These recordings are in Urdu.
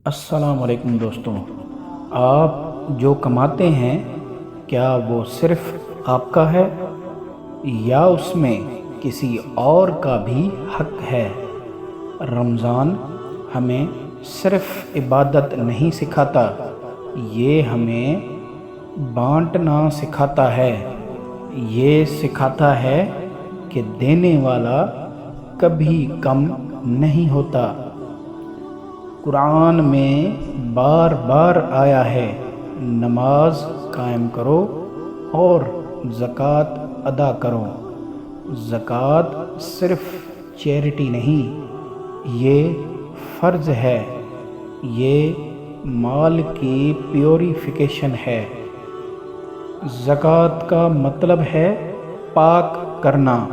السلام علیکم دوستوں، آپ جو کماتے ہیں کیا وہ صرف آپ کا ہے یا اس میں کسی اور کا بھی حق ہے؟ رمضان ہمیں صرف عبادت نہیں سکھاتا، یہ ہمیں بانٹنا سکھاتا ہے۔ یہ سکھاتا ہے کہ دینے والا کبھی کم نہیں ہوتا۔ قرآن میں بار بار آیا ہے، نماز قائم کرو اور زکوٰۃ ادا کرو۔ زکوٰۃ صرف چیریٹی نہیں، یہ فرض ہے، یہ مال کی پیوریفیکیشن ہے۔ زکوٰۃ کا مطلب ہے پاک کرنا،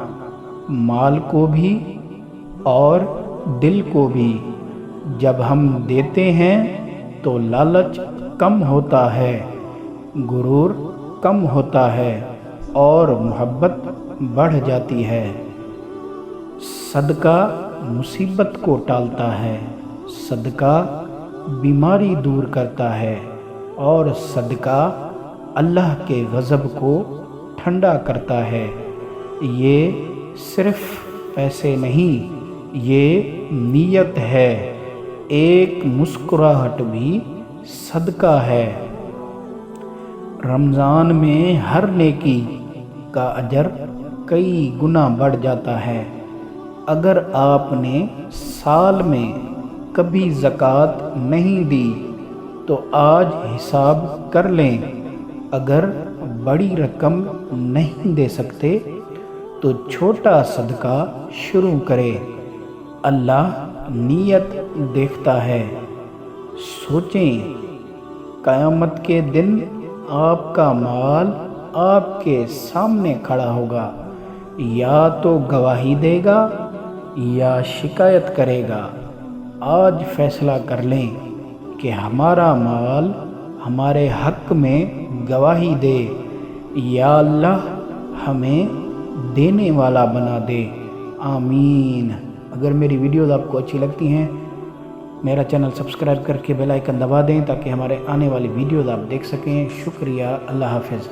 مال کو بھی اور دل کو بھی۔ جب ہم دیتے ہیں تو لالچ کم ہوتا ہے، غرور کم ہوتا ہے اور محبت بڑھ جاتی ہے۔ صدقہ مصیبت کو ٹالتا ہے، صدقہ بیماری دور کرتا ہے اور صدقہ اللہ کے غضب کو ٹھنڈا کرتا ہے۔ یہ صرف پیسے نہیں، یہ نیت ہے۔ ایک مسکراہٹ بھی صدقہ ہے۔ رمضان میں ہر نیکی کا اجر کئی گنا بڑھ جاتا ہے۔ اگر آپ نے سال میں کبھی زکوٰۃ نہیں دی تو آج حساب کر لیں۔ اگر بڑی رقم نہیں دے سکتے تو چھوٹا صدقہ شروع کریں۔ اللہ نیت دیکھتا ہے۔ سوچیں، قیامت کے دن آپ کا مال آپ کے سامنے کھڑا ہوگا، یا تو گواہی دے گا یا شکایت کرے گا۔ آج فیصلہ کر لیں کہ ہمارا مال ہمارے حق میں گواہی دے، یا اللہ ہمیں دینے والا بنا دے۔ آمین۔ اگر میری ویڈیوز آپ کو اچھی لگتی ہیں، میرا چینل سبسکرائب کر کے بیل آئیکن دبا دیں تاکہ ہمارے آنے والی ویڈیوز آپ دیکھ سکیں۔ شکریہ، اللہ حافظ۔